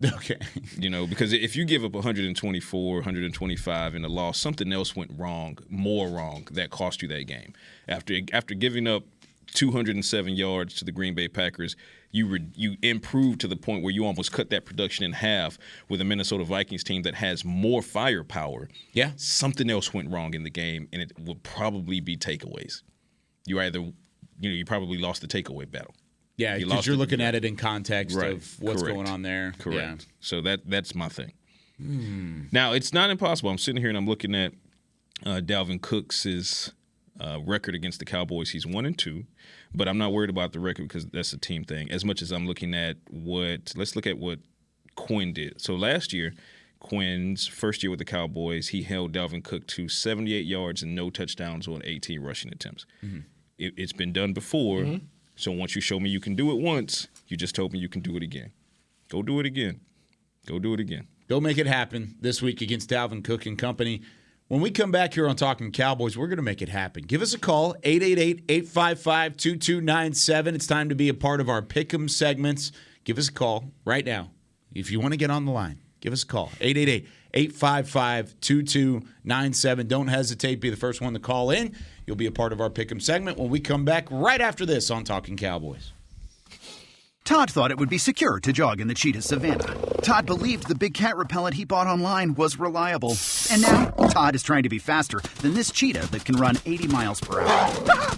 Okay. Because if you give up 124, 125 in a loss, something else went more wrong that cost you that game. After giving up 207 yards to the Green Bay Packers, you improved to the point where you almost cut that production in half with a Minnesota Vikings team that has more firepower. Yeah. Something else went wrong in the game, and it would probably be takeaways. You probably lost the takeaway battle. Yeah, because you're looking at it in context right. of what's Correct. going on there. Correct. Yeah. So that's my thing. Now, it's not impossible. I'm sitting here and I'm looking at Dalvin Cook's record against the Cowboys. He's 1-2, but I'm not worried about the record because that's a team thing. As much as I'm looking at let's look at what Quinn did. So last year, Quinn's first year with the Cowboys, he held Dalvin Cook to 78 yards and no touchdowns on 18 rushing attempts. Mm-hmm. It's been done before. Mm-hmm. So once you show me you can do it once, you just told me you can do it again. Go do it again. Go do it again. Go make it happen this week against Dalvin Cook and company. When we come back here on Talkin Cowboys, we're going to make it happen. Give us a call, 888-855-2297. It's time to be a part of our Pick'em segments. Give us a call right now. If you want to get on the line, give us a call, 855-2297. Don't hesitate. Be the first one to call in. You'll be a part of our Pick'em segment when we come back right after this on Talkin' Cowboys. Todd thought it would be secure to jog in the cheetah savanna. Todd believed the big cat repellent he bought online was reliable. And now, Todd is trying to be faster than this cheetah that can run 80 miles per hour.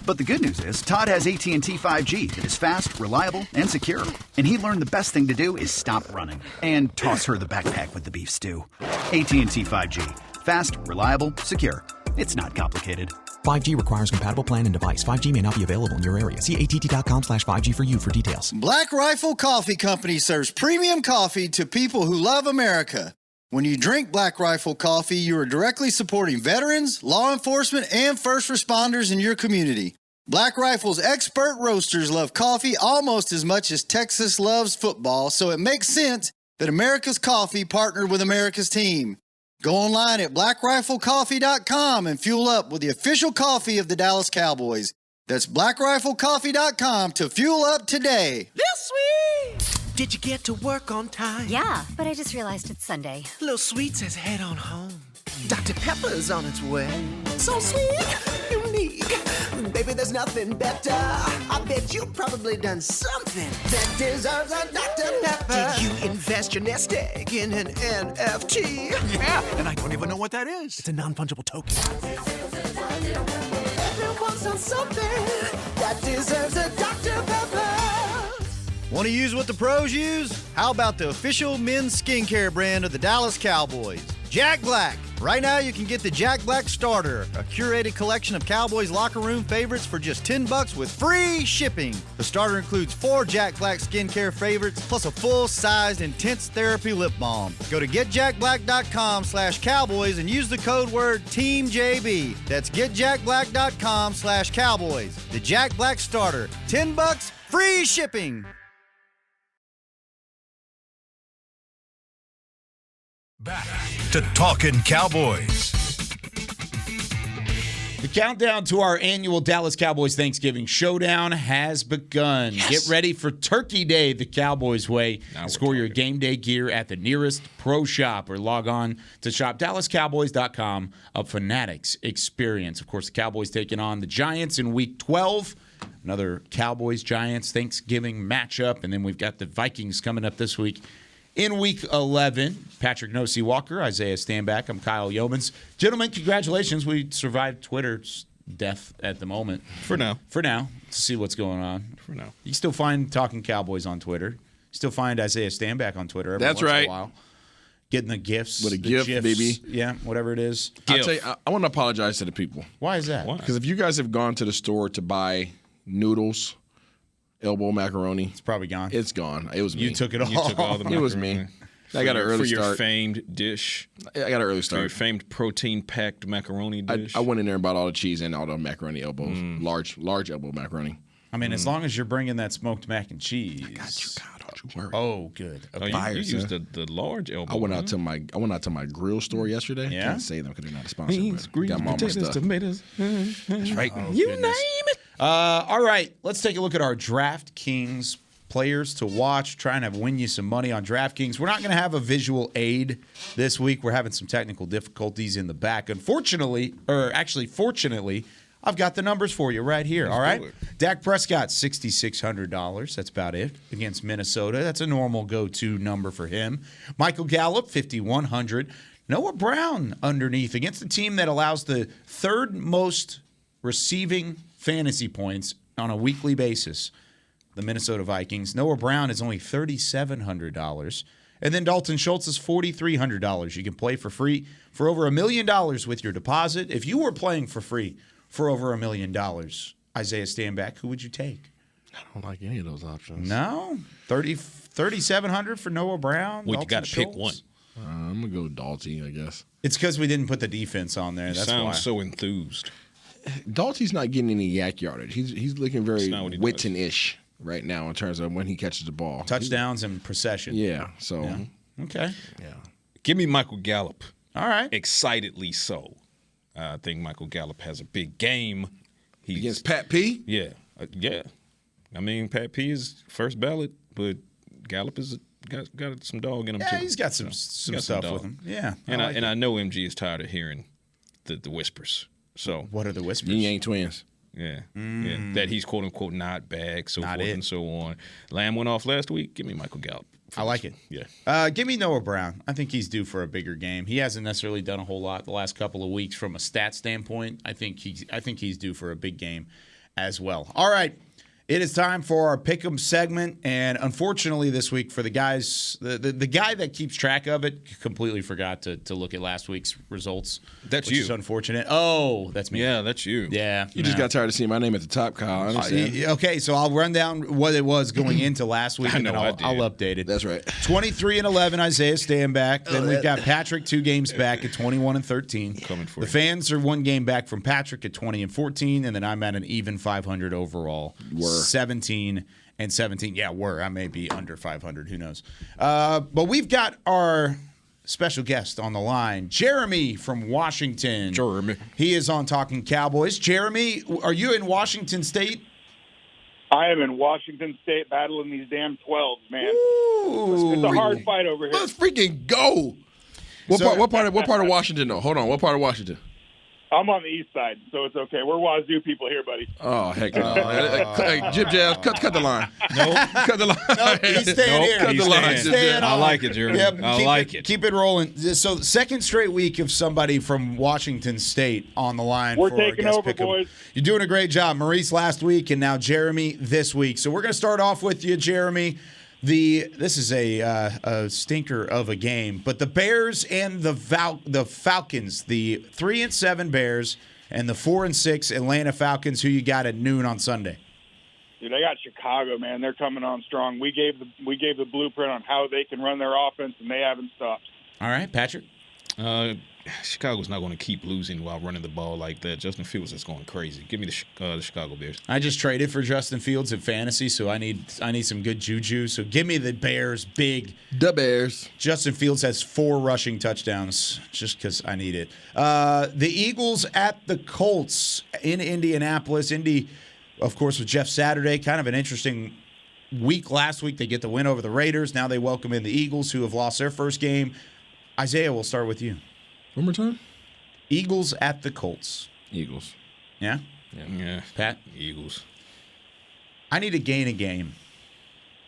But the good news is, Todd has AT&T 5G that is fast, reliable, and secure. And he learned the best thing to do is stop running and toss her the backpack with the beef stew. AT&T 5G. Fast, reliable, secure. It's not complicated. 5G requires compatible plan and device. 5G may not be available in your area. See att.com/5G for you for details. Black Rifle Coffee Company serves premium coffee to people who love America. When you drink Black Rifle coffee, you are directly supporting veterans, law enforcement, and first responders in your community. Black Rifle's expert roasters love coffee almost as much as Texas loves football, so it makes sense that America's Coffee partnered with America's team. Go online at blackriflecoffee.com and fuel up with the official coffee of the Dallas Cowboys. That's blackriflecoffee.com to fuel up today. Little Sweet! Did you get to work on time? Yeah, but I just realized it's Sunday. Little Sweet says head on home. Dr. Pepper's on its way. So sweet, unique. Baby, there's nothing better. I bet you've probably done something that deserves a Dr. Pepper. Did you invest your nest egg in an NFT? Yeah, and I don't even know what that is. It's a non-fungible token. Everyone's on something that deserves a Dr. Pepper. Want to use what the pros use? How about the official men's skincare brand of the Dallas Cowboys, Jack Black? Right now, you can get the Jack Black Starter, a curated collection of Cowboys locker room favorites for just $10 with free shipping. The starter includes 4 Jack Black skincare favorites, plus a full-sized intense therapy lip balm. Go to getjackblack.com/cowboys and use the code word TEAMJB. That's getjackblack.com/cowboys. The Jack Black Starter, $10, free shipping. Back to Talkin' Cowboys. The countdown to our annual Dallas Cowboys Thanksgiving Showdown has begun. Yes. Get ready for Turkey Day the Cowboys way. Score your game day gear at the nearest pro shop or log on to shopdallascowboys.com, a Fanatics experience. Of course, the Cowboys taking on the Giants in Week 12. Another Cowboys-Giants Thanksgiving matchup. And then we've got the Vikings coming up this week. In Week 11, Patrick Nosey Walker, Isaiah Stanback, I'm Kyle Yeomans. Gentlemen, congratulations. We survived Twitter's death at the moment. For now. To see what's going on. For now. You still find Talkin' Cowboys on Twitter. You still find Isaiah Stanback on Twitter every That's once right. in a while. Getting the gifts. With a gift, GIFs, baby. Yeah, whatever it is. I'll tell you, I want to apologize to the people. Why is that? Because if you guys have gone to the store to buy noodles, elbow macaroni, it's probably gone. It's gone. It was me. You took it all. You took all the macaroni. It was me. I got an early start. For your start. famed dish. I got an early start. For your famed protein-packed macaroni dish. I went in there and bought all the cheese and all the macaroni elbows. Large elbow macaroni. I mean, as long as you're bringing that smoked mac and cheese. I got you, Kyle. Don't you worry. Oh, good. Okay. You used the large elbow. I went out to my grill store yesterday. Yeah? Can't say them because they're not a sponsor. Beans, green got my potatoes, stuff. tomatoes. That's right. Oh, You goodness. name it. All right, let's take a look at our DraftKings players to watch, trying to win you some money on DraftKings. We're not going to have a visual aid this week. We're having some technical difficulties in the back. Fortunately, I've got the numbers for you right here. All right. Dak Prescott, $6,600. That's about it against Minnesota. That's a normal go-to number for him. Michael Gallup, $5,100. Noah Brown underneath against the team that allows the third most receiving fantasy points on a weekly basis, the Minnesota Vikings. Noah Brown is only $3,700. And then Dalton Schultz is $4,300. You can play for free for over $1 million with your deposit. If you were playing for free for over $1 million, Isaiah Stanback, who would you take? I don't like any of those options. No? $3,700 for Noah Brown? Well, you got to pick Schultz? one. I'm going to go Dalty, I guess. It's because we didn't put the defense on there. You That's sound why. so enthused. Dalty's not getting any yak yardage. He's looking very not what he Witten-ish right now in terms of when he catches the ball. Touchdowns and procession. Yeah, so. Yeah. Okay. Yeah. Give me Michael Gallup. All right. Excitedly so. I think Michael Gallup has a big game. He's against Pat P? Yeah. Yeah. I mean, Pat P is first ballot, but Gallup is got some dog in him too. Yeah, he's got some stuff with him. Yeah, I know MG is tired of hearing the whispers. So what are the whispers? Yin Yang twins. Yeah, that he's quote unquote not back, so forth and so on. Lamb went off last week. Give me Michael Gallup. I like it. Yeah. Give me Noah Brown. I think he's due for a bigger game. He hasn't necessarily done a whole lot the last couple of weeks from a stat standpoint. I think he's due for a big game as well. All right. It is time for our Pick'em segment, and unfortunately this week for the guys, the guy that keeps track of it completely forgot to look at last week's results. That's which you. is unfortunate. Oh, that's me. Yeah, that's you. Yeah. You just got tired of seeing my name at the top, Kyle. I understand. Okay, so I'll run down what it was going into last week, and then I'll update it. That's right. 23-11, Isaiah Stanback. Then we've got Patrick 2 games back at 21-13. Coming for the you. fans are 1 game back from Patrick at 20-14, and then I'm at an even 500 overall. 17-17. Yeah, I may be under 500. Who knows? But we've got our special guest on the line, Jeremy from Washington. Jeremy. He is on Talkin Cowboys. Jeremy, are you in Washington State? I am in Washington State battling these damn 12s, man. Ooh. It's a hard fight over here. Let's freaking go. What part of Washington, though? Hold on. What part of Washington? I'm on the east side, so it's okay. We're Wazoo people here, buddy. Oh, heck no. Hey, Jib Jazz, cut the line. Nope. Cut the line. Nope, he's staying here. Cut the line. Staying I on. like it, Jeremy. Yep, I like it. Keep it rolling. So, second straight week of somebody from Washington State on the line. We're for our taking guest over, pick'em. boys. You're doing a great job. Maurice last week, and now Jeremy this week. So, we're going to start off with you, Jeremy. This is a stinker of a game, but the Bears and the Falcons, the 3-7 Bears and the 4-6 Atlanta Falcons, who you got at noon on Sunday? Dude, I got Chicago, man. They're coming on strong. We gave the blueprint on how they can run their offense, and they haven't stopped. All right, Patrick. Chicago's not going to keep losing while running the ball like that. Justin Fields is going crazy. Give me the Chicago Bears. I just traded for Justin Fields in fantasy, so I need some good juju. So give me the Bears big. The Bears. Justin Fields has 4 rushing touchdowns just because I need it. The Eagles at the Colts in Indianapolis. Indy, of course, with Jeff Saturday. Kind of an interesting week last week. They get the win over the Raiders. Now they welcome in the Eagles, who have lost their first game. Isaiah, we'll start with you. One more time? Eagles at the Colts. Eagles. Yeah? Yeah. Pat? Eagles. I need to gain a game.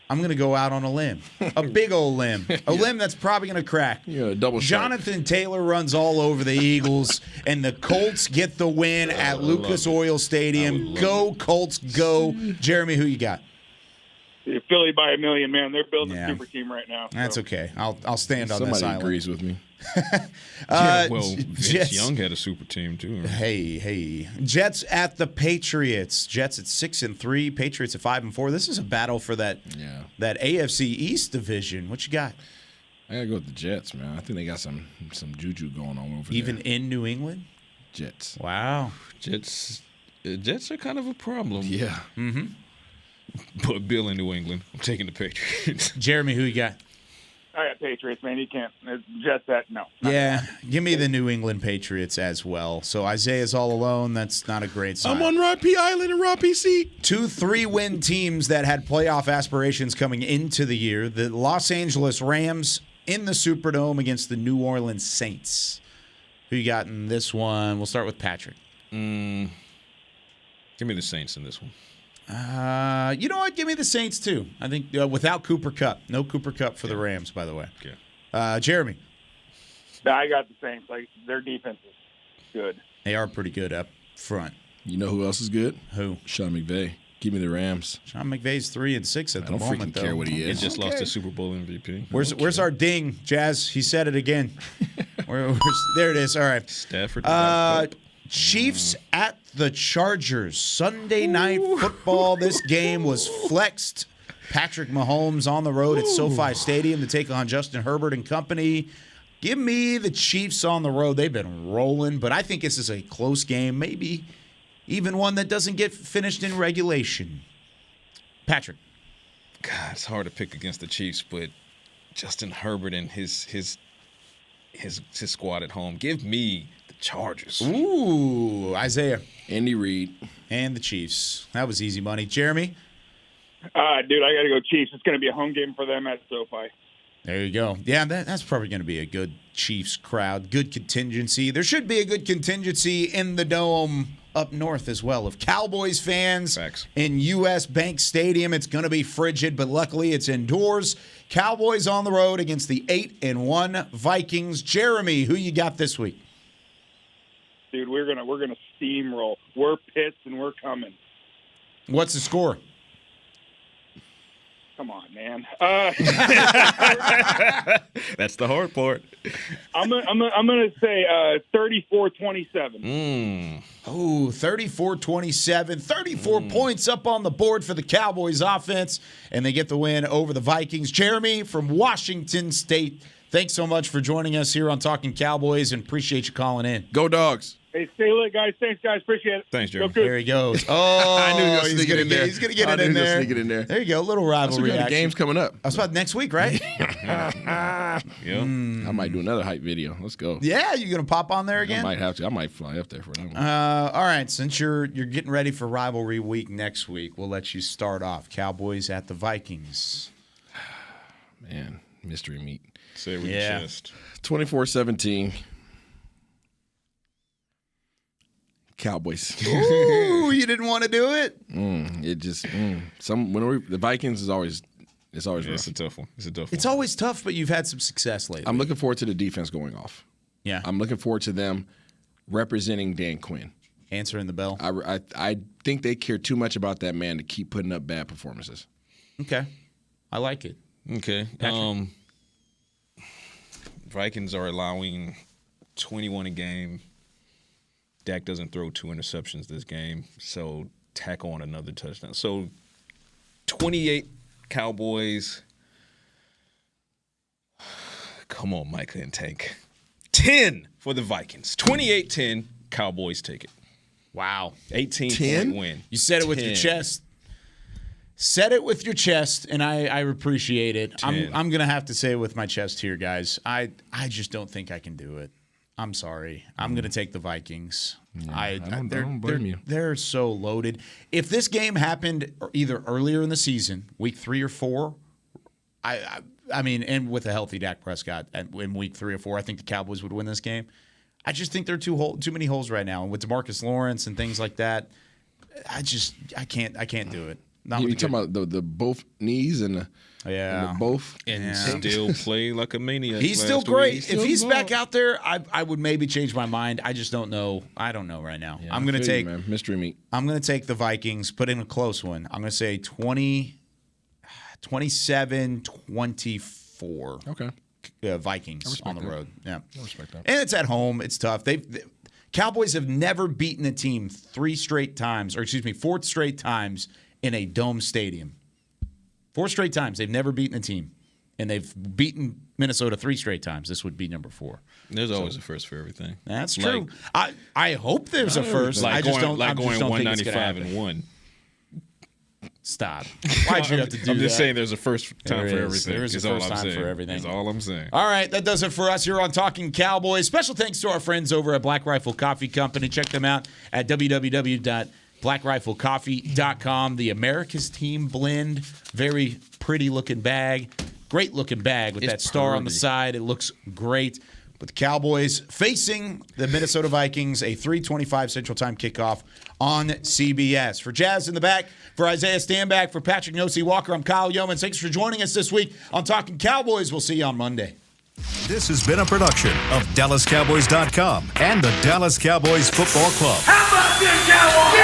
I'm going to go out on a limb. A big old limb. A limb that's probably going to crack. Yeah, double shot. Jonathan Taylor runs all over the Eagles, and the Colts get the win at Lucas Oil Stadium. Go, Colts, go. Jeremy, who you got? Philly by a million, man. They're building a super team right now. That's okay. I'll stand on this island. Somebody agrees with me. Vince Young had a super team too. Hey. Jets at the Patriots. Jets at 6-3. Patriots at 5-4. This is a battle for that AFC East division. What you got? I gotta go with the Jets, man. I think they got some juju going on over there. Even in New England? Jets. Wow. Jets are kind of a problem. Yeah. Mm-hmm. But Bill in New England, I'm taking the Patriots. Jeremy, who you got? I got Patriots, man. You can't. Jets, no. Yeah, give me the New England Patriots as well. So Isaiah's all alone. That's not a great sign. I'm on Rocky Island and Rocky Seat. 2 3-win teams that had playoff aspirations coming into the year. The Los Angeles Rams in the Superdome against the New Orleans Saints. Who you got in this one? We'll start with Patrick. Give me the Saints in this one. You know what? Give me the Saints, too. I think without Cooper Kupp. No Cooper Kupp for the Rams, by the way. Okay. Jeremy. I got the Saints. Like, their defense is good. They are pretty good up front. You know who else is good? Who? Sean McVay. Give me the Rams. Sean McVay's 3-6 at the moment, freaking though. care what he is. He just lost the Super Bowl MVP. Where's our ding, Jazz? He said it again. There it is. All right. Stafford. Chiefs at the Chargers. Sunday night football. This game was flexed. Patrick Mahomes on the road at SoFi Stadium to take on Justin Herbert and company. Give me the Chiefs on the road. They've been rolling, but I think this is a close game. Maybe even one that doesn't get finished in regulation. Patrick. God, it's hard to pick against the Chiefs, but Justin Herbert and his squad at home. Give me the Chargers. Ooh, Isaiah. Andy Reid. And the Chiefs. That was easy money. Jeremy? Dude, I got to go Chiefs. It's going to be a home game for them at SoFi. There you go. Yeah, that's probably going to be a good Chiefs crowd, good contingency. There should be a good contingency in the Dome up north as well of Cowboys fans. Facts. In U.S. Bank Stadium. It's going to be frigid, but luckily it's indoors. Cowboys on the road against the 8-1 Vikings. Jeremy, who you got this week? Dude, we're gonna steamroll. We're pissed and we're coming. What's the score? Come on, man. That's the hard part. I'm gonna say 34-27. Oh, 34-27. 34 points up on the board for the Cowboys offense, and they get the win over the Vikings. Jeremy from Washington State, thanks so much for joining us here on Talking Cowboys, and appreciate you calling in. Go Dogs. Hey, stay lit, guys. Thanks, guys. Appreciate it. Thanks, Jeremy. There he goes. Oh, I knew he was he's going to get it in there. He's going to get it in there. Sneak it in there. There you go. Little rivalry The action. game's coming up. That's about next week, right? Yeah. I might do another hype video. Let's go. Yeah, you going to pop on there again? I might have to. I might fly up there for that one. All right. Since you're getting ready for rivalry week next week, we'll let you start off. Cowboys at the Vikings. Man, mystery meat. Say it with your chest. 24-17. Cowboys. Ooh, you didn't want to do it? It just the Vikings is always rough. It's a tough one. It's always tough, but you've had some success lately. I'm looking forward to the defense going off. Yeah. I'm looking forward to them representing Dan Quinn. Answering the bell. I think they care too much about that man to keep putting up bad performances. Okay. I like it. Okay. Vikings are allowing 21 a game. Dak doesn't throw 2 interceptions this game, so tack on another touchdown. So 28 Cowboys. Come on, Micah and Tank. 10 for the Vikings. 28-10, Cowboys take it. Wow. 18-point win. You said it with your chest. Said it with your chest, and I appreciate it. I'm going to have to say it with my chest here, guys. I just don't think I can do it. I'm sorry. I'm going to take the Vikings. Yeah, I don't blame you. They're so loaded. If this game happened either earlier in the season, week 3 or 4, I mean, and with a healthy Dak Prescott in week 3 or 4, I think the Cowboys would win this game. I just think there are too many holes right now, and with DeMarcus Lawrence and things like that, I can't do it. You talking about the both knees and the both and still play like a maniac. He's still great. If he's back out there, I would maybe change my mind. I just don't know. I don't know right now. Yeah, I'm going to take mystery meat. I'm going to take the Vikings. Put in a close one. I'm going to say 27-24. Okay. Vikings on the road. Yeah, I respect that. And it's at home. It's tough. Cowboys have never beaten a team 4 straight times in a dome stadium. 4 straight times. They've never beaten a team. And they've beaten Minnesota 3 straight times. This would be number 4. There's always a first for everything. That's true. I hope there's a first. Like I just don't going think it's gonna 195-1. Stop. Why'd you have to do that? I'm just saying there's a first time for everything. There is a first time for everything. That's all I'm saying. All right, that does it for us here on Talking Cowboys. Special thanks to our friends over at Black Rifle Coffee Company. Check them out at www.blackriflecoffee.com. The America's Team blend. Very pretty looking bag. Great looking bag with that star on the side. It looks great. But the Cowboys facing the Minnesota Vikings, a 3:25 Central Time kickoff on CBS. For Jazz in the back, for Isaiah Stanback, for Patrick Nosey Walker, I'm Kyle Yeomans. Thanks for joining us this week on Talking Cowboys. We'll see you on Monday. This has been a production of DallasCowboys.com and the Dallas Cowboys Football Club. How about this, Cowboys?